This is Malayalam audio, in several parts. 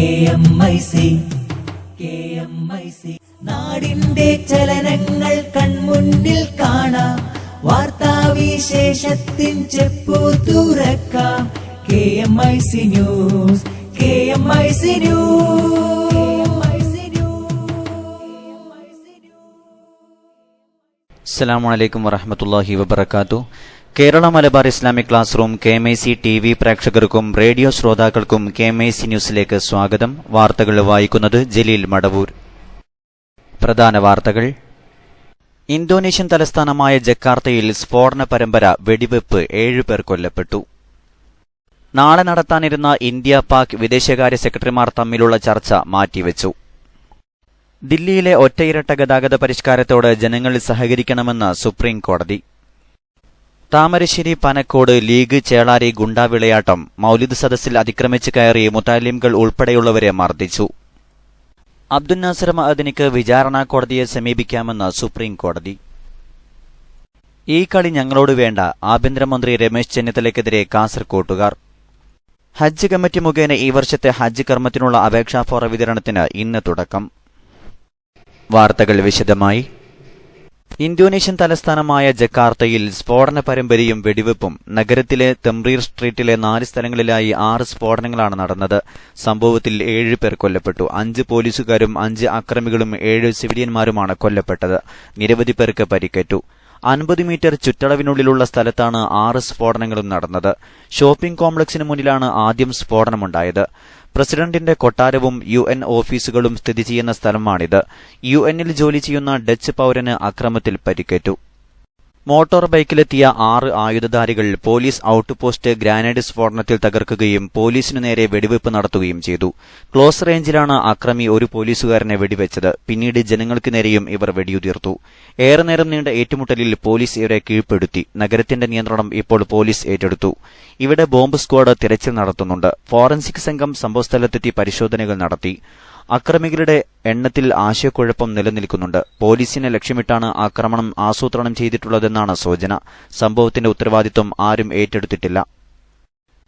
KMIC നാടിന്റെ ചലനങ്ങൾ കൺമുന്നിൽ കാണാം, വാർത്താവിശേഷത്തിൻ ചെപ്പു തുറക്കാം. KMIC news. അസ്സലാമു അലൈക്കും വറഹ്മത്തുള്ളാഹി വബറകാതുഹു. Kerala Malabar Islamic class room KMIC TV പ്രേക്ഷകർക്കും റേഡിയോ ശ്രോതാക്കൾക്കും KMIC ന്യൂസിലേക്ക് സ്വാഗതം. വാർത്തകൾ വായിക്കുന്നത് ജലീൽ മടവൂർ. പ്രധാന വാർത്തകൾ. ഇന്തോനേഷ്യൻ തലസ്ഥാനമായ ജക്കാർത്തയിൽ സ്ഫോടന പരമ്പര, വെടിവെപ്പ്, 7 പേർ കൊല്ലപ്പെട്ടു. നാളെ നടത്താനിരുന്ന ഇന്ത്യ പാക് വിദേശകാര്യ സെക്രട്ടറിമാർ തമ്മിലുള്ള ചർച്ച മാറ്റിവെച്ചു. ദില്ലിയിലെ ഒറ്റയിരട്ട ഗതാഗത പരിഷ്കാരത്തോട് ജനങ്ങൾ സഹകരിക്കണമെന്ന് സുപ്രീം കോടതി. താമരശ്ശേരി പനക്കോട് ലീഗ് ചേളാരി ഗുണ്ടാവിളയാട്ടം, മൗലിദ് സദസ്സിൽ അതിക്രമിച്ച് കയറി മുതാലിംകൾ ഉൾപ്പെടെയുള്ളവരെ മർദ്ദിച്ചു. അബ്ദുൽ നാസർ മഅദനിക്ക് വിചാരണ കോടതിയെ സമീപിക്കാമെന്ന് സുപ്രീം കോടതി. ഈ കളി ഞങ്ങളോട് വേണ്ട, ആഭ്യന്തരമന്ത്രി രമേശ് ചെന്നിത്തലയ്ക്കെതിരെ കാസർകോട്ടുകാർ. ഹജ്ജ് കമ്മിറ്റി മുഖേന ഈ വർഷത്തെ ഹജ്ജ് കർമ്മത്തിനുള്ള അപേക്ഷാ ഫോറ വിതരണത്തിന് ഇന്ന് തുടക്കം. വാർത്തകൾ വിശദമായി. ഇന്തോനേഷ്യൻ തലസ്ഥാനമായ ജക്കാർത്തയിൽ സ്ഫോടന പരമ്പരയും വെടിവെപ്പും. നഗരത്തിലെ തെംറീർ സ്ട്രീറ്റിലെ 4 സ്ഥലങ്ങളിലായി 6 സ്ഫോടനങ്ങളാണ് നടന്നത്. സംഭവത്തിൽ 7 പേർ കൊല്ലപ്പെട്ടു. 5 പോലീസുകാരും 5 അക്രമികളും 7 സിവിലിയന്മാരുമാണ് കൊല്ലപ്പെട്ടത്. നിരവധി പേർക്ക് പരിക്കേറ്റു. 50 മീറ്റർ ചുറ്റളവിനുള്ളിലുള്ള സ്ഥലത്താണ് 6 സ്ഫോടനങ്ങളും നടന്നത്. ഷോപ്പിംഗ് കോംപ്ലക്സിന് മുന്നിലാണ് ആദ്യം സ്ഫോടനമുണ്ടായത്. പ്രസിഡന്റിന്റെ കൊട്ടാരവും UN ഓഫീസുകളും സ്ഥിതി ചെയ്യുന്ന സ്ഥലമാണിത്. UN-ൽ ജോലി ചെയ്യുന്ന ഡച്ച് പൌരന് അക്രമത്തിൽ പരിക്കേറ്റു. മോട്ടോർ ബൈക്കിലെത്തിയ 6 ആയുധധാരികൾ പോലീസ് ഔട്ട് പോസ്റ്റ് ഗ്രാനേഡ് സ്ഫോടനത്തിൽ തകർക്കുകയും പോലീസിനു നേരെ വെടിവെപ്പ് നടത്തുകയും ചെയ്തു. ക്ലോസ് റേഞ്ചിലാണ് അക്രമി ഒരു പോലീസുകാരനെ വെടിവെച്ചത്. പിന്നീട് ജനങ്ങൾക്ക് നേരെയും ഇവർ വെടിയുതിർത്തു. ഏറെ നേരം നീണ്ട ഏറ്റുമുട്ടലിൽ പോലീസ് ഇവരെ കീഴ്പ്പെടുത്തി. നഗരത്തിന്റെ നിയന്ത്രണം ഇപ്പോൾ പോലീസ് ഏറ്റെടുത്തു. ഇവിടെ ബോംബ് സ്ക്വാഡ് തിരച്ചിൽ നടത്തുന്നുണ്ട്. ഫോറൻസിക് സംഘം സംഭവസ്ഥലത്തെത്തി പരിശോധനകൾ നടത്തി. അക്രമികളുടെ എണ്ണത്തിൽ ആശയക്കുഴപ്പം നിലനിൽക്കുന്നുണ്ട്. പോലീസിനെ ലക്ഷ്യമിട്ടാണ് ആക്രമണം ആസൂത്രണം ചെയ്തിട്ടുള്ളതെന്നാണ് സൂചന. സംഭവത്തിന്റെ ഉത്തരവാദിത്വം ആരും ഏറ്റെടുത്തിട്ടില്ല.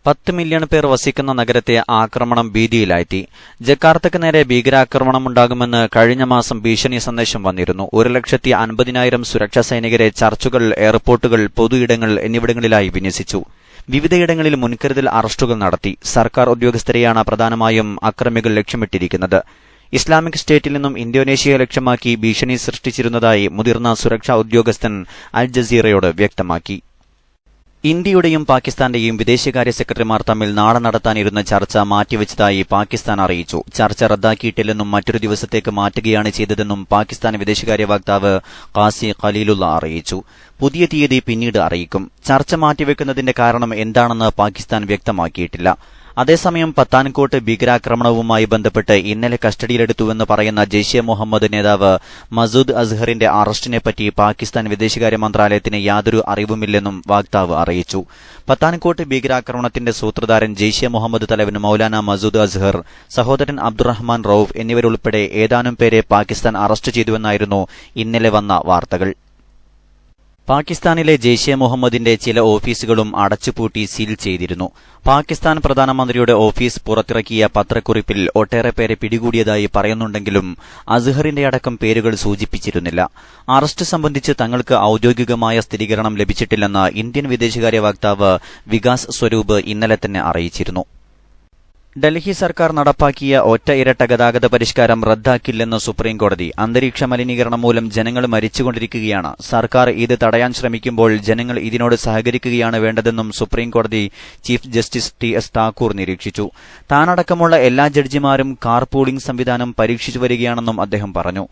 10 മില്യൺ പേർ വസിക്കുന്ന നഗരത്തെ ആക്രമണം ഭീതിയിലാഴ്ത്തി. ജക്കാർത്തക്ക് നേരെ ഭീകരാക്രമണമുണ്ടാകുമെന്ന് കഴിഞ്ഞ മാസം ഭീഷണി സന്ദേശം വന്നിരുന്നു. 1,50,000 സുരക്ഷാ സൈനികരെ ചർച്ചുകൾ, എയർപോർട്ടുകൾ, പൊതു ഇടങ്ങൾ എന്നിവിടങ്ങളിലായി വിന്യസിച്ചു. വിവിധയിടങ്ങളിൽ മുൻകരുതൽ അറസ്റ്റുകൾ നടത്തി. സർക്കാർ ഉദ്യോഗസ്ഥരെയാണ് പ്രധാനമായും അക്രമികൾ ലക്ഷ്യമിട്ടിരിക്കുന്നത്. ഇസ്ലാമിക് സ്റ്റേറ്റിൽ നിന്നും ഇന്തോനേഷ്യയെ ലക്ഷ്യമാക്കി ഭീഷണി സൃഷ്ടിച്ചിരുന്നതായി മുതിർന്ന സുരക്ഷാ ഉദ്യോഗസ്ഥൻ അൽ ജസീറയോട് വ്യക്തമാക്കി. ഇന്ത്യയുടെയും പാകിസ്ഥാന്റെയും വിദേശകാര്യ സെക്രട്ടറിമാർ തമ്മിൽ നാളെ നടത്താനിരുന്ന ചർച്ച മാറ്റിവെച്ചതായി പാകിസ്ഥാൻ അറിയിച്ചു. ചർച്ച റദ്ദാക്കിയിട്ടില്ലെന്നും മറ്റൊരു ദിവസത്തേക്ക് മാറ്റുകയാണ് ചെയ്തതെന്നും പാകിസ്ഥാൻ വിദേശകാര്യ വക്താവ് ഖാസി ഖലീലുള്ള അറിയിച്ചു. പുതിയ തീയതി പിന്നീട് അറിയിക്കും. ചർച്ച മാറ്റിവെക്കുന്നതിന്റെ കാരണം എന്താണെന്ന് പാകിസ്ഥാൻ വ്യക്തമാക്കിയിട്ടില്ല. അതേസമയം പത്താൻകോട്ട് ഭീകരാക്രമണവുമായി ബന്ധപ്പെട്ട് ഇന്നലെ കസ്റ്റഡിയിലെടുത്തുവെന്ന് പറയുന്ന ജെയ്ഷെ മുഹമ്മദ് നേതാവ് മസൂദ് അസ്ഹറിന്റെ അറസ്റ്റിനെപ്പറ്റി പാകിസ്ഥാൻ വിദേശകാര്യ മന്ത്രാലയത്തിന് യാതൊരു അറിവുമില്ലെന്നും വക്താവ് അറിയിച്ചു. പത്താൻകോട്ട് ഭീകരാക്രമണത്തിന്റെ സൂത്രധാരൻ ജെയ്ഷെ മുഹമ്മദ് തലവൻ മൌലാന മസൂദ് അസ്ഹർ, സഹോദരൻ അബ്ദുറഹ്മാൻ റൌഫ് എന്നിവരുൾപ്പെടെ ഏതാനും പേരെ പാകിസ്ഥാൻ അറസ്റ്റ് ചെയ്തുവെന്നായിരുന്നു ഇന്നലെ വന്ന വാർത്തകൾ. പാകിസ്ഥാനിലെ ജെയ്ഷെ മുഹമ്മദിന്റെ ചില ഓഫീസുകളും അടച്ചുപൂട്ടി സീൽ ചെയ്തിരുന്നു. പാകിസ്ഥാൻ പ്രധാനമന്ത്രിയുടെ ഓഫീസ് പുറത്തിറക്കിയ പത്രക്കുറിപ്പിൽ ഒട്ടേറെ പേരെ പിടികൂടിയതായി പറയുന്നുണ്ടെങ്കിലും അസ്ഹറിന്റെ അടക്കം പേരുകൾ സൂചിപ്പിച്ചിരുന്നില്ല. അറസ്റ്റ് സംബന്ധിച്ച് തങ്ങൾക്ക് ഔദ്യോഗികമായ സ്ഥിരീകരണം ലഭിച്ചിട്ടില്ലെന്ന് ഇന്ത്യൻ വിദേശകാര്യ വക്താവ് വികാസ് സ്വരൂപ് ഇന്നലെ തന്നെ അറിയിച്ചിരുന്നു. ഡൽഹി സർക്കാർ നടപ്പാക്കിയ ഒറ്റ ഇരട്ട ഗതാഗത പരിഷ്കാരം റദ്ദാക്കില്ലെന്ന് സുപ്രീംകോടതി. അന്തരീക്ഷ മലിനീകരണം മൂലം ജനങ്ങൾ മരിച്ചുകൊണ്ടിരിക്കുകയാണ്. സർക്കാർ ഇത് തടയാൻ ശ്രമിക്കുമ്പോൾ ജനങ്ങൾ ഇതിനോട് സഹകരിക്കുകയാണ് വേണ്ടതെന്നും സുപ്രീംകോടതി ചീഫ് ജസ്റ്റിസ് TS താക്കൂർ നിരീക്ഷിച്ചു. താനടക്കമുള്ള എല്ലാ ജഡ്ജിമാരും കാർ പൂളിംഗ് സംവിധാനം പരീക്ഷിച്ചു വരികയാണെന്നും അദ്ദേഹം പറഞ്ഞു.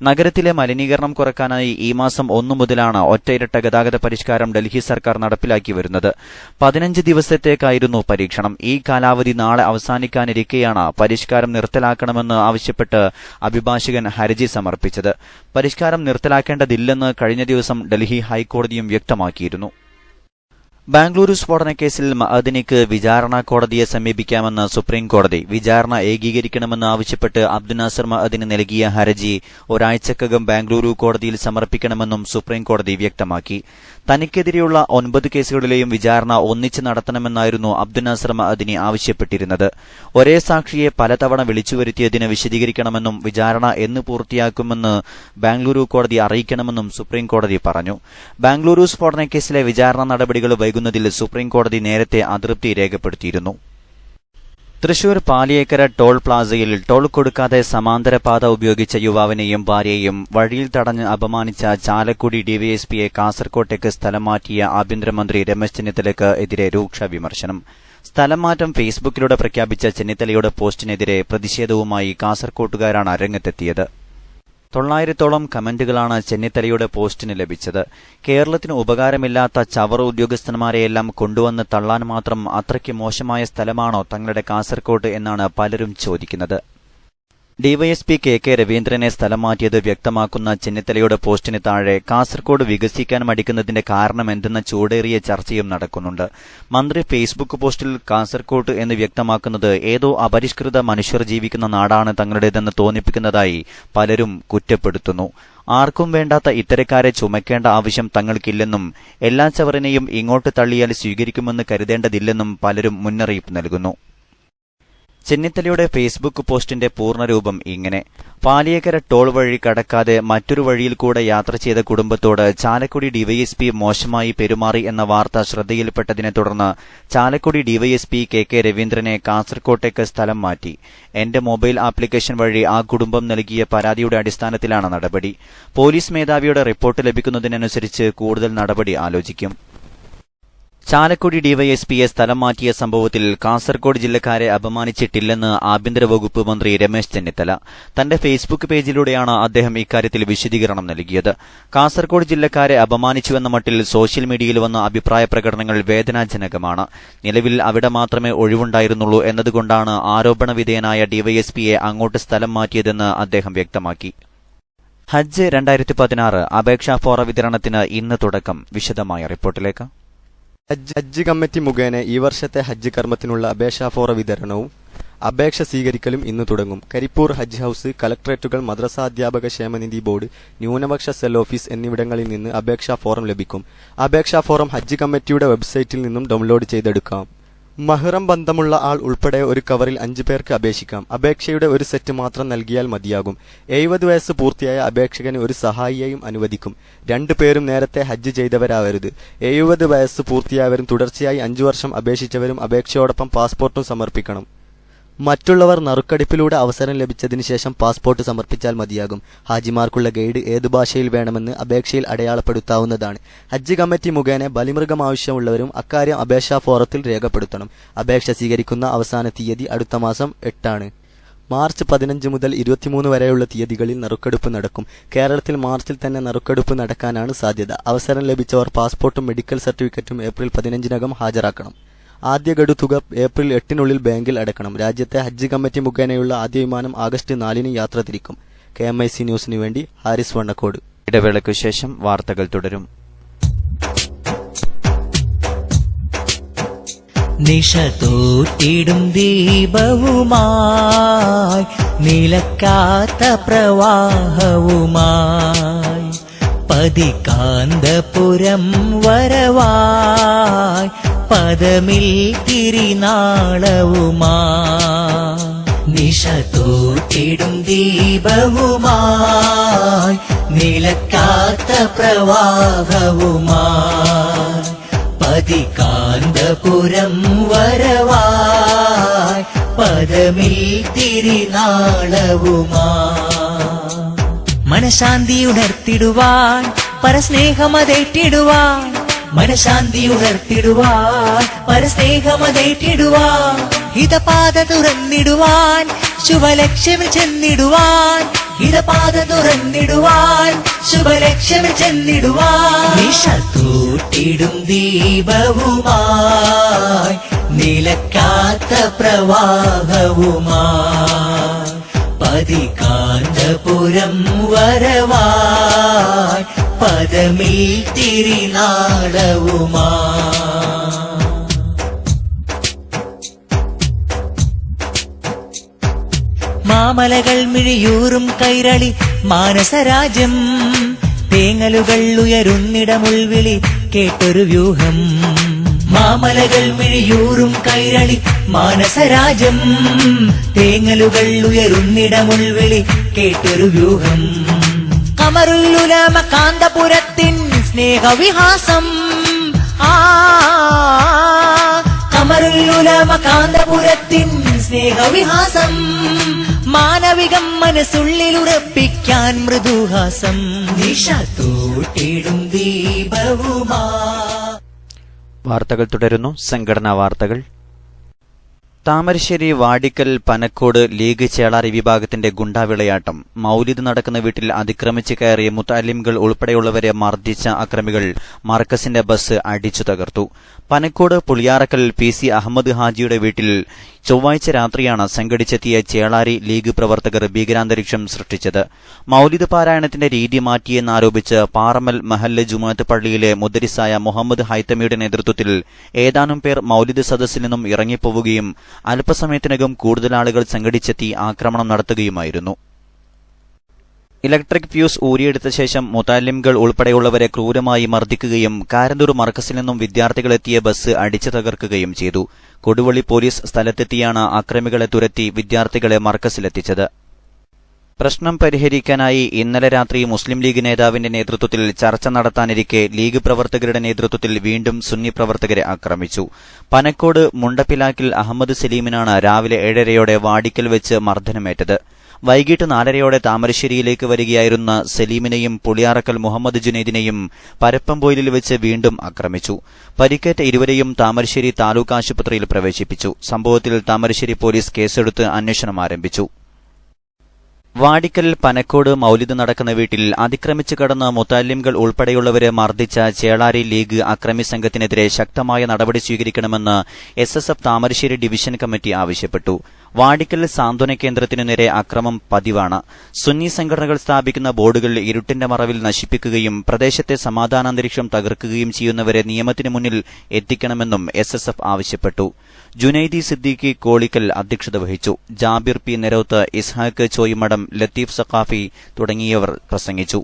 നഗരത്തിലെ മലിനീകരണം കുറയ്ക്കാനായി ഈ മാസം 1 മുതലാണ് ഒറ്റ ഇരട്ട ഗതാഗത പരിഷ്കാരം ഡൽഹി സർക്കാർ നടപ്പിലാക്കി വരുന്നത്. 15 ദിവസത്തേക്കായിരുന്നു പരീക്ഷണം. ഈ കാലാവധി നാളെ അവസാനിക്കാനിരിക്കെയാണ് പരിഷ്കാരം നിർത്തലാക്കണമെന്ന് ആവശ്യപ്പെട്ട് അഭിഭാഷകൻ ഹർജി സമർപ്പിച്ചത്. പരിഷ്കാരം നിർത്തലാക്കേണ്ടതില്ലെന്ന് കഴിഞ്ഞ ദിവസം ഡൽഹി ഹൈക്കോടതിയും വ്യക്തമാക്കിയിരുന്നു. ബാംഗ്ലൂരു സ്ഫോടനക്കേസിൽ മഅദനിക്ക് വിചാരണ കോടതിയെ സമീപിക്കാമെന്ന് സുപ്രീംകോടതി. വിചാരണ ഏകീകരിക്കണമെന്ന് ആവശ്യപ്പെട്ട് അബ്ദുൽ നാസർ മഅദനി നൽകിയ ഹർജി ഒരാഴ്ചക്കകം ബാംഗ്ലൂരു കോടതിയിൽ സമർപ്പിക്കണമെന്നും സുപ്രീംകോടതി വ്യക്തമാക്കി. തനിക്കെതിരെയുള്ള 9 കേസുകളിലെയും വിചാരണ ഒന്നിച്ച് നടത്തണമെന്നായിരുന്നു അബ്ദുൽ നാസർ മഅദനി ആവശ്യപ്പെട്ടിരുന്നത്. ഒരേ സാക്ഷിയെ പലതവണ വിളിച്ചുവരുത്തിയതിന് വിശദീകരിക്കണമെന്നും വിചാരണ എന്ന് പൂർത്തിയാക്കുമെന്ന് ബാംഗ്ലൂരു കോടതി അറിയിക്കണമെന്നും സുപ്രീംകോടതി പറഞ്ഞു. ബാംഗ്ലൂരു സ്ഫോടനക്കേസിലെ വിചാരണ നടപടികൾ വൈകുന്നതിൽ സുപ്രീംകോടതി നേരത്തെ അതൃപ്തി രേഖപ്പെടുത്തിയിരുന്നു. തൃശൂർ പാലിയേക്കര ടോൾ പ്ലാസയിൽ ടോൾ കൊടുക്കാതെ സമാന്തര പാത ഉപയോഗിച്ച യുവാവിനെയും ഭാര്യയെയും വഴിയിൽ തടഞ്ഞ് അപമാനിച്ച ചാലക്കുടി ഡിവൈഎസ്പിയെ കാസർകോട്ടേക്ക് സ്ഥലം മാറ്റിയ ആഭ്യന്തരമന്ത്രി രമേശ് ചെന്നിത്തലയ്ക്ക് എതിരെ രൂക്ഷ വിമർശനം. സ്ഥലം മാറ്റം ഫേസ്ബുക്കിലൂടെ പ്രഖ്യാപിച്ച ചെന്നിത്തലയുടെ പോസ്റ്റിനെതിരെ പ്രതിഷേധവുമായി കാസർകോട്ടുകാരാണ് രംഗത്തെത്തിയത്. 900ഓളം കമന്റുകളാണ് ചെന്നിത്തലയുടെ പോസ്റ്റിന് ലഭിച്ചത്. കേരളത്തിന് ഉപകാരമില്ലാത്ത ചവറ ഉദ്യോഗസ്ഥന്മാരെയെല്ലാം കൊണ്ടുവന്ന് തള്ളാൻ മാത്രം അത്രയ്ക്ക് മോശമായ സ്ഥലമാണോ തങ്ങളുടെ കാസർകോട്ട് എന്നാണ് പലരും ചോദിക്കുന്നത്. ഡിവൈഎസ്പി കെ രവീന്ദ്രനെ സ്ഥലം മാറ്റിയത് വ്യക്തമാക്കുന്ന ചെന്നിത്തലയുടെ പോസ്റ്റിന് താഴെ കാസർകോട് വികസിക്കാൻ മടിക്കുന്നതിന്റെ കാരണമെന്തെന്ന ചൂടേറിയ ചർച്ചയും നടക്കുന്നുണ്ട്. മന്ത്രി ഫേസ്ബുക്ക് പോസ്റ്റിൽ കാസർകോട്ട് എന്ന് വ്യക്തമാക്കുന്നത് ഏതോ അപരിഷ്കൃത മനുഷ്യർ ജീവിക്കുന്ന നാടാണ് തങ്ങളുടേതെന്ന് തോന്നിപ്പിക്കുന്നതായി പലരും കുറ്റപ്പെടുത്തുന്നു. ആർക്കും വേണ്ടാത്ത ഇത്തരക്കാരെ ചുമക്കേണ്ട ആവശ്യം തങ്ങൾക്കില്ലെന്നും എല്ലാ ചവറിനെയും ഇങ്ങോട്ട് തള്ളിയാൽ സ്വീകരിക്കുമെന്ന് കരുതേണ്ടതില്ലെന്നും പലരും മുന്നറിയിപ്പ് നൽകുന്നു. ചെന്നിത്തലയുടെ ഫേസ്ബുക്ക് പോസ്റ്റിന്റെ പൂർണ്ണരൂപം ഇങ്ങനെ: പാലിയേക്കര ടോൾ വഴി കടക്കാതെ മറ്റൊരു വഴിയിൽ കൂടെ യാത്ര ചെയ്ത കുടുംബത്തോട് ചാലക്കുടി ഡിവൈഎസ്പി മോശമായി പെരുമാറി എന്ന വാർത്ത ശ്രദ്ധയിൽപ്പെട്ടതിനെ തുടർന്ന് ചാലക്കുടി ഡിവൈഎസ്പി കെ രവീന്ദ്രനെ കാസർകോട്ടേക്ക് സ്ഥലം മാറ്റി. എന്റെ മൊബൈൽ ആപ്ലിക്കേഷൻ വഴി ആ കുടുംബം നൽകിയ പരാതിയുടെ അടിസ്ഥാനത്തിലാണ് നടപടി. പോലീസ് മേധാവിയുടെ റിപ്പോർട്ട് ലഭിക്കുന്നതിനനുസരിച്ച് കൂടുതൽ നടപടി ആലോചിക്കും. ചാലക്കുടി ഡിവൈഎസ്പിയെ സ്ഥലം മാറ്റിയ സംഭവത്തിൽ കാസർകോട് ജില്ലക്കാരെ അപമാനിച്ചിട്ടില്ലെന്ന് ആഭ്യന്തര വകുപ്പ് മന്ത്രി രമേശ് ചെന്നിത്തല. തന്റെ ഫേസ്ബുക്ക് പേജിലൂടെയാണ് അദ്ദേഹം ഇക്കാര്യത്തിൽ വിശദീകരണം നൽകിയത്. കാസർകോട് ജില്ലക്കാരെ അപമാനിച്ചുവെന്ന മട്ടിൽ സോഷ്യൽ മീഡിയയിൽ വന്ന അഭിപ്രായ പ്രകടനങ്ങൾ വേദനാജനകമാണ്. നിലവിൽ അവിടെ മാത്രമേ ഒഴിവുണ്ടായിരുന്നുള്ളൂ എന്നതുകൊണ്ടാണ് ആരോപണ വിധേയനായ ഡിവൈഎസ്പിയെ അങ്ങോട്ട് സ്ഥലം മാറ്റിയതെന്ന് അദ്ദേഹം വ്യക്തമാക്കി. ഹജ്ജ് 2016 അപേക്ഷാ ഫോറ വിതരണത്തിന് ഇന്ന് തുടക്കം. വിശദമായ റിപ്പോർട്ടിലേക്ക്. ഹജ്ജ് കമ്മിറ്റി മുഖേന ഈ വർഷത്തെ ഹജ്ജ് കർമ്മത്തിനുള്ള അപേക്ഷാ ഫോറ വിതരണവും അപേക്ഷ സ്വീകരിക്കലും ഇന്ന് തുടങ്ങും. കരിപ്പൂർ ഹജ്ജ് ഹൌസ്, കലക്ടറേറ്റുകൾ, മദ്രസ അധ്യാപക ക്ഷേമനിധി ബോർഡ്, ന്യൂനപക്ഷ സെൽ ഓഫീസ് എന്നിവിടങ്ങളിൽ നിന്ന് അപേക്ഷാ ഫോറം ലഭിക്കും. അപേക്ഷാ ഫോറം ഹജ്ജ് കമ്മിറ്റിയുടെ വെബ്സൈറ്റിൽ നിന്നും ഡൗൺലോഡ് ചെയ്തെടുക്കാം. മഹ്റം ബന്ധമുള്ള ആൾ ഉൾപ്പെടെ ഒരു കവറിൽ 5 പേർക്ക് അപേക്ഷിക്കാം. അപേക്ഷയുടെ ഒരു സെറ്റ് മാത്രം നൽകിയാൽ മതിയാകും. 70 വയസ്സ് പൂർത്തിയായ അപേക്ഷകന് ഒരു സഹായിയെയും അനുവദിക്കും. 2 പേരും നേരത്തെ ഹജ്ജ് ചെയ്തവരാവരുത്. 70 വയസ്സ് പൂർത്തിയായവരും തുടർച്ചയായി 5 വർഷം അപേക്ഷിച്ചവരും അപേക്ഷയോടൊപ്പം പാസ്പോർട്ടും സമർപ്പിക്കണം. മറ്റുള്ളവർ നറുക്കെടുപ്പിലൂടെ അവസരം ലഭിച്ചതിന് ശേഷം പാസ്പോർട്ട് സമർപ്പിച്ചാൽ മതിയാകും. ഹാജിമാർക്കുള്ള ഗൈഡ് ഏതു ഭാഷയിൽ വേണമെന്ന് അപേക്ഷയിൽ അടയാളപ്പെടുത്താവുന്നതാണ്. ഹജ്ജ് കമ്മിറ്റി മുഖേന ബലിമൃഗം ആവശ്യമുള്ളവരും അക്കാര്യം അപേക്ഷാ ഫോറത്തിൽ രേഖപ്പെടുത്തണം. അപേക്ഷ സ്വീകരിക്കുന്ന അവസാന തീയതി അടുത്ത മാസം 8 ആണ്. മാർച്ച് 15 മുതൽ 23 വരെയുള്ള തീയതികളിൽ നറുക്കെടുപ്പ് നടക്കും. കേരളത്തിൽ മാർച്ചിൽ തന്നെ നറുക്കെടുപ്പ് നടക്കാനാണ് സാധ്യത. അവസരം ലഭിച്ചവർ പാസ്പോർട്ടും മെഡിക്കൽ സർട്ടിഫിക്കറ്റും ഏപ്രിൽ 15-നകം ഹാജരാക്കണം. ആദ്യ ഗഡു തുക ഏപ്രിൽ 8-നുള്ളിൽ ബാങ്കിൽ അടക്കണം. രാജ്യത്തെ ഹജ്ജ് കമ്മിറ്റി മുഖേനയുള്ള ആദ്യ വിമാനം ആഗസ്റ്റ് 4-ന് യാത്ര തിരിക്കും. KMIC ന്യൂസിനു വേണ്ടി ഹാരിസ് വണ്ണക്കോട്. ഇടവേളയ്ക്കു ശേഷം വാർത്തകൾ തുടരും. നിശ തോറ്റിടും ദീപവുമായി നിലക്കാത്ത പ്രവാഹവുമായി പതികാന്തപുരം വരവായി പദമിൽ തിരിനാളവുമായി നിശ തോറ്റിടും ദീപവുമായി നിലക്കാത്ത പ്രവാഹവുമായി പതികാന്തപുരം വരവായി പദമിൽ തിരിനാളവുമായി മനഃശാന്തി ഉണർത്തിടുവാൻ പരസ്നേഹമതേറ്റിടുവാൻ മനഃശാന്തി ഉണർത്തിടുവാൻ പരസ്നേഹമതേറ്റിടുവാൻ ഹിതപാത തുറന്നിടുവാൻ ശുഭലക്ഷ്യമിൽ ചെന്നിടുവാൻ ഹിതപാത തുറന്നിടുവാൻ ശുഭലക്ഷ്യമിൽ ചെന്നിടുവാൻ നിശ തോറ്റിടും ദീപവുമായി നിലക്കാത്ത പ്രവാഹവുമായി പതികാന്തപുരം വരവായി പദമിൽ തിരിനാളവുമായി മാമലകൾ മിഴിയൂറും കൈരളി മാനസരാജ്യം തേങ്ങലുകൾ ഉയരുന്നിടമുൾവിളി കേട്ടൊരു വ്യൂഹം. മാമലകൾ മിഴിയൂറും കൈരളി മാനസരാജം, തേങ്ങലുകൾ ഉയരുന്നിടമുൾവിളി കേട്ടൊരു വ്യൂഹം. കമറുല്ലുലമ കാന്തപുരത്തിൻ സ്നേഹവിഹാസം, കമറുല്ലുലമ കാന്തപുരത്തിൻ സ്നേഹവിഹാസം. മാനവികം മനസ്സുള്ളിലുറപ്പിക്കാൻ മൃദുഹാസം, ദിശ തോട്ടിടും ദീപവുമാ. വാർത്തകൾ തുടരുന്നു. സംഘടനാ വാർത്തകൾ. താമരശ്ശേരി വാടിക്കൽ പനക്കോട് ലീഗ് ചേളാരി വിഭാഗത്തിന്റെ ഗുണ്ടാവിളയാട്ടം. മൌലിദ് നടക്കുന്ന വീട്ടിൽ അതിക്രമിച്ച് കയറി മുത്തഅല്ലിംകൾ ഉൾപ്പെടെയുള്ളവരെ മർദ്ദിച്ച അക്രമികൾ മർക്കസിന്റെ ബസ് അടിച്ചു തകർത്തു. പനക്കോട് പുളിയാറക്കൽ PC അഹമ്മദ് ഹാജിയുടെ വീട്ടിൽ ചൊവ്വാഴ്ച രാത്രിയാണ് സംഘടിച്ചെത്തിയ ചേളാരി ലീഗ് പ്രവർത്തകർ ഭീകരാന്തരീക്ഷം സൃഷ്ടിച്ചത്. മൌലിദ് പാരായണത്തിന്റെ രീതി മാറ്റിയെന്നാരോപിച്ച് പാറമൽ മഹല്ല് ജുമുഅത്ത് പള്ളിയിലെ മുദരിസായ മുഹമ്മദ് ഹൈത്തമിയുടെ നേതൃത്വത്തിൽ ഏതാനും പേർ മൌലിദ് സദസ്സിൽ നിന്നും ഇറങ്ങിപ്പോവുകയും അല്പസമയത്തിനകം കൂടുതൽ ആളുകൾ സംഘടിച്ചെത്തി ആക്രമണം നടത്തുകയുമായിരുന്നു. ഇലക്ട്രിക് ഫ്യൂസ് ഊരിയെടുത്ത ശേഷം മുതല്ലിംകൾ ഉൾപ്പെടെയുള്ളവരെ ക്രൂരമായി മർദ്ദിക്കുകയും കാരന്തൂർ മർക്കസിൽ നിന്നും വിദ്യാർത്ഥികളെത്തിയ ബസ് അടിച്ചു തകർക്കുകയും ചെയ്തു. കൊടുവള്ളി പോലീസ് സ്ഥലത്തെത്തിയാണ് അക്രമികളെ തുരത്തി വിദ്യാർത്ഥികളെ മർക്കസിലെത്തിച്ചത്. പ്രശ്നം പരിഹരിക്കാനായി ഇന്നലെ രാത്രി മുസ്ലിം ലീഗ് നേതാവിന്റെ നേതൃത്വത്തിൽ ചർച്ച നടത്താനിരിക്കെ ലീഗ് പ്രവർത്തകരുടെ നേതൃത്വത്തിൽ വീണ്ടും സുന്നി പ്രവർത്തകരെ ആക്രമിച്ചു. പനക്കോട് മുണ്ടപ്പിലാക്കിൽ അഹമ്മദ് സലീമിനാണ് രാവിലെ 7:30 വാടിക്കൽ വെച്ച് മർദ്ദനമേറ്റത്. വൈകിട്ട് 4:30 താമരശ്ശേരിയിലേക്ക് വരികയായിരുന്ന സലീമിനെയും പുളിയാറക്കൽ മുഹമ്മദ് ജുനൈദിനെയും പരപ്പംപൊയിലിൽ വെച്ച് വീണ്ടും ആക്രമിച്ചു. പരിക്കേറ്റ ഇരുവരെയും താമരശ്ശേരി താലൂക്ക് ആശുപത്രിയിൽ പ്രവേശിപ്പിച്ചു. സംഭവത്തിൽ താമരശ്ശേരി പോലീസ് കേസെടുത്ത് അന്വേഷണം ആരംഭിച്ചു. വാടിക്കൽ പനക്കോട് മൌലിദ് നടക്കുന്ന വീട്ടിൽ അതിക്രമിച്ചു കടന്ന മുത്തല്ലിംകൾ ഉൾപ്പെടെയുള്ളവരെ മർദ്ദിച്ച ചേളാരി ലീഗ് അക്രമി സംഘത്തിനെതിരെ ശക്തമായ നടപടി സ്വീകരിക്കണമെന്ന് SSF താമരശ്ശേരി ഡിവിഷൻ കമ്മിറ്റി ആവശ്യപ്പെട്ടു. വാടിക്കൽ സാന്ത്വന കേന്ദ്രത്തിനു നേരെ അക്രമം പതിവാണ്. സുന്നി സംഘടനകൾ സ്ഥാപിക്കുന്ന ബോർഡുകൾ ഇരുട്ടിന്റെ മറവിൽ നശിപ്പിക്കുകയും പ്രദേശത്തെ സമാധാനാന്തരീക്ഷം തകർക്കുകയും ചെയ്യുന്നവരെ നിയമത്തിനു മുന്നിൽ എത്തിക്കണമെന്നും SSF ആവശ്യപ്പെട്ടു. ജുനൈദി സിദ്ദീഖി കോളിക്കൽ അധ്യക്ഷത വഹിച്ചു. ജാബിർ P നെരോത്ത്, ഇസ്ഹാഖ് ചോയിമഠം, ലത്തീഫ് സഖാഫി തുടങ്ങിയവർ പ്രസംഗിച്ചു.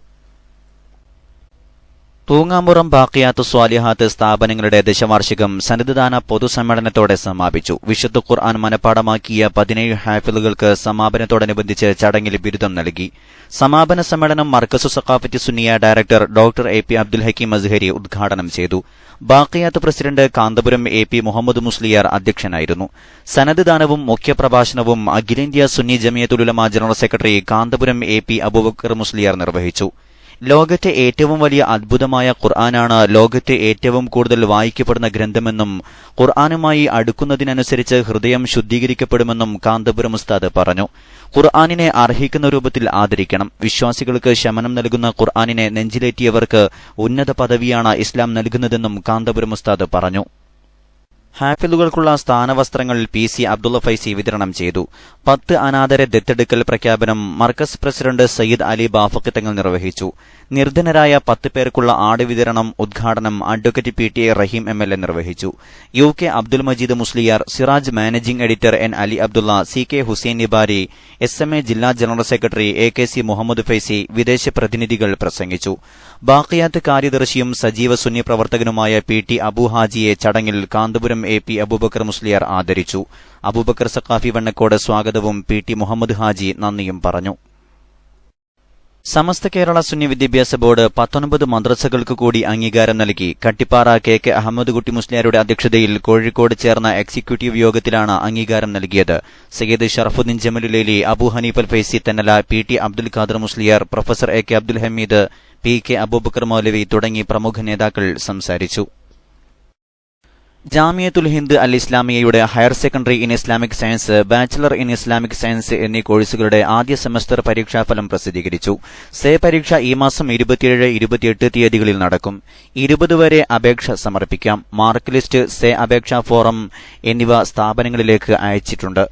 തൂങ്ങാമ്പുറം ബാഖിയാത്ത് സ്വാലിഹാത്ത് സ്ഥാപനങ്ങളുടെ ദശവാർഷികം സന്നദ്ധദാന പൊതുസമ്മേളനത്തോടെ സമാപിച്ചു. വിശുദ്ധ ഖുർആൻ മനഃപ്പാഠമാക്കിയ 17 ഹാഫിളുകൾക്ക് സമാപനത്തോടനുബന്ധിച്ച് ചടങ്ങിൽ ബിരുദം നൽകി. സമാപന സമ്മേളനം Markazu Saqafathi Sunniyya director doctor AP Abdul Hakeem Azhari ഉദ്ഘാടനം ചെയ്തു. ബാഖിയാത്ത് പ്രസിഡന്റ് കാന്തപുരം AP മുഹമ്മദ് മുസ്ലിയാർ അധ്യക്ഷനായിരുന്നു. സന്നദ്ധദാനവും മുഖ്യപ്രഭാഷണവും അഖിലേന്ത്യാ Sunni Jamiyyathul Ulama general secretary Kanthapuram AP Abubakar Musliyar നിർവഹിച്ചു. ലോകത്തെ ഏറ്റവും വലിയ അദ്ഭുതമായ ഖുർആനാണ് ലോകത്തെ ഏറ്റവും കൂടുതൽ വായിക്കപ്പെടുന്ന ഗ്രന്ഥമെന്നും ഖുർആനുമായി അടുക്കുന്നതിനനുസരിച്ച് ഹൃദയം ശുദ്ധീകരിക്കപ്പെടുമെന്നും കാന്തപുരം ഉസ്താദ് പറഞ്ഞു. ഖുർആനിനെ അർഹിക്കുന്ന രൂപത്തിൽ ആദരിക്കണം. വിശ്വാസികൾക്ക് ശമനം നൽകുന്ന ഖുർആനിനെ നെഞ്ചിലേറ്റിയവർക്ക് ഉന്നത പദവിയാണ് ഇസ്ലാം നൽകുന്നതെന്നും കാന്തപുരം ഉസ്താദ് പറഞ്ഞു. ഹാഫിളുകൾക്കുള്ള സ്ഥാനവസ്ത്രങ്ങൾ PC അബ്ദുള്ള ഫൈസി വിതരണം ചെയ്തു. 10 അനാഥരെ ദത്തെടുക്കൽ പ്രഖ്യാപനം മർക്കസ് പ്രസിഡന്റ് സയ്യിദ് അലി ബാഫഖി തങ്ങൾ നിർവഹിച്ചു. നിർധനരായ 10 പേർക്കുള്ള ആട് വിതരണം ഉദ്ഘാടനം അഡ്വക്കേറ്റ് PTA റഹീം MLA നിർവഹിച്ചു. UK Abdul Majeed Musliyar, Siraj managing editor N Ali Abdulla, CK Hussain Nibari, SMA ജില്ലാ general secretary AKC Muhammad Faizi, വിദേശ പ്രതിനിധികൾ പ്രസംഗിച്ചു. ബാഖിയാത്ത് കാര്യദർശിയും സജീവ സുന്നി പ്രവർത്തകനുമായ PT അബു ഹാജിയെ ചടങ്ങിൽ കാന്തപുരം AP അബൂബക്കർ മുസ്ലിയാർ ആദരിച്ചു. അബൂബക്കർ സഖാഫി വണ്ണക്കോട് സ്വാഗതവും PT മുഹമ്മദ് ഹാജി നന്ദിയും പറഞ്ഞു. സമസ്ത കേരള സുന്നി വിദ്യാഭ്യാസ ബോർഡ് 19 മദ്രസകൾക്ക് കൂടി അംഗീകാരം നൽകി. കട്ടിപ്പാറ KK അഹമ്മദ് കുട്ടി മുസ്ലിയാരുടെ അധ്യക്ഷതയിൽ കോഴിക്കോട് ചേർന്ന എക്സിക്യൂട്ടീവ് യോഗത്തിലാണ് അംഗീകാരം നൽകിയത്. Sayyid Sharafuddeen Jamalullaili, Abu Haneefal Faizi Thennala, PT Abdul Khader Musliyar, professor AK Abdul Hameed, PK Abubakar Maulavi തുടങ്ങി പ്രമുഖ നേതാക്കൾ സംസാരിച്ചു. ജാമിയത്തുൽ ഹിന്ദ് അൽ ഇസ്ലാമിയയുടെ higher secondary in Islamic science, bachelor in Islamic science എന്നീ കോഴ്സുകളുടെ ആദ്യ സെമസ്റ്റർ പരീക്ഷാഫലം പ്രസിദ്ധീകരിച്ചു. സേ പരീക്ഷ ഈ മാസം 27, 28 തീയതികളിൽ നടക്കും. 20 വരെ അപേക്ഷ സമർപ്പിക്കാം. മാർക്ക് ലിസ്റ്റ്, സേ അപേക്ഷാ ഫോറം എന്നിവ സ്ഥാപനങ്ങളിലേക്ക് അയച്ചിട്ടുണ്ട്.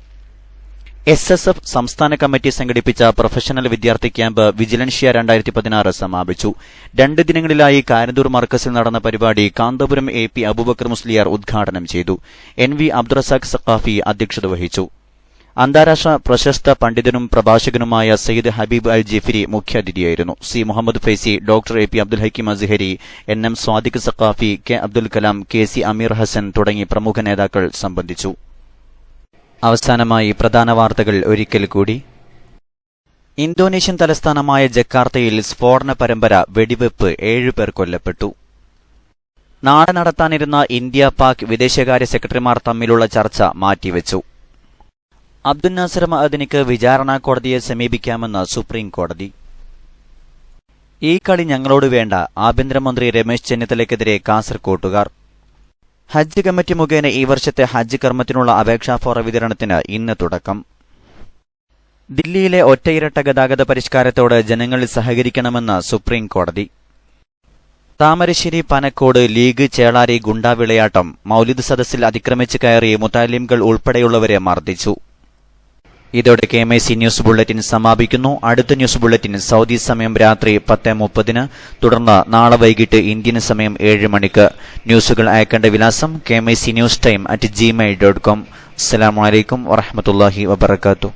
SSF സംസ്ഥാന കമ്മിറ്റി സംഘടിപ്പിച്ച പ്രൊഫഷണൽ വിദ്യാർത്ഥി ക്യാമ്പ് വിജിലൻഷ്യ 2016 സമാപിച്ചു. 2 ദിനങ്ങളിലായി കാരന്തൂർ മർക്കസിൽ നടന്ന പരിപാടി കാന്തപുരം AP അബൂബക്കർ മുസ്ലിയാർ ഉദ്ഘാടനം ചെയ്തു. NV അബ്ദുറസാഖ് സഖാഫി അധ്യക്ഷത വഹിച്ചു. അന്താരാഷ്ട്ര പ്രശസ്ത പണ്ഡിതനും പ്രഭാഷകനുമായ സയ്യിദ് ഹബീബ് അൽ ജിഫിരി മുഖ്യാതിഥിയായിരുന്നു. C Muhammad Faizi, doctor A P Abdul Hakeem Azhari, NM Swadiq Saqafi, K Abdul Kalam, KC Ameer Hasan തുടങ്ങി പ്രമുഖ നേതാക്കൾ സംബന്ധിച്ചു. അവസാനമായി പ്രധാന വാർത്തകൾ ഒരിക്കൽ കൂടി. ഇന്തോനേഷ്യൻ തലസ്ഥാനമായ ജക്കാർത്തയിൽ സ്ഫോടന പരമ്പര, വെടിവെപ്പ്, 7 പേർ കൊല്ലപ്പെട്ടു. നാളെ നടത്താനിരുന്ന ഇന്ത്യ പാക് വിദേശകാര്യ സെക്രട്ടറിമാർ തമ്മിലുള്ള ചർച്ച മാറ്റിവെച്ചു. അബ്ദുൽ നാസർ മഅദനിക്ക് വിചാരണ കോടതിയെ സമീപിക്കാമെന്ന് സുപ്രീം കോടതി. ഈ കളി ഞങ്ങളോട് വേണ്ട, ആഭ്യന്തരമന്ത്രി രമേശ് ചെന്നിത്തലയ്ക്കെതിരെ കാസർകോട്ടുകാർ. ഹജ്ജ് കമ്മിറ്റി മുഖേന ഈ വർഷത്തെ ഹജ്ജ് കർമ്മത്തിനുള്ള അപേക്ഷാ ഫോറ വിതരണത്തിന് ഇന്ന് തുടക്കം. ദില്ലിയിലെ ഒറ്റയിരട്ട ഗതാഗത പരിഷ്കാരത്തോട് ജനങ്ങൾ സഹകരിക്കണമെന്ന് സുപ്രീം കോടതി. താമരശ്ശേരി പനക്കോട് ലീഗ് ചേളാരി ഗുണ്ടാവിളയാട്ടം, മൗലിദ് സദസ്സിൽ അതിക്രമിച്ച് കയറി മുതാലിംകൾ ഉൾപ്പെടെയുള്ളവരെ മർദ്ദിച്ചു. ഇതോടെ KMIC ന്യൂസ് ബുള്ളറ്റിൻ സമാപിക്കുന്നു. അടുത്ത ന്യൂസ് ബുള്ളറ്റിൻ സൗദി സമയം രാത്രി 10:30, തുടർന്ന് നാളെ വൈകിട്ട് ഇന്ത്യൻ സമയം 7 മണിക്ക്. ന്യൂസുകൾ അയക്കേണ്ട വിലാസം KMIC News Time @gmail.com. അസ്സലാമു അലൈക്കും വറഹ്മത്തുള്ളാഹി വബറകാതുഹു.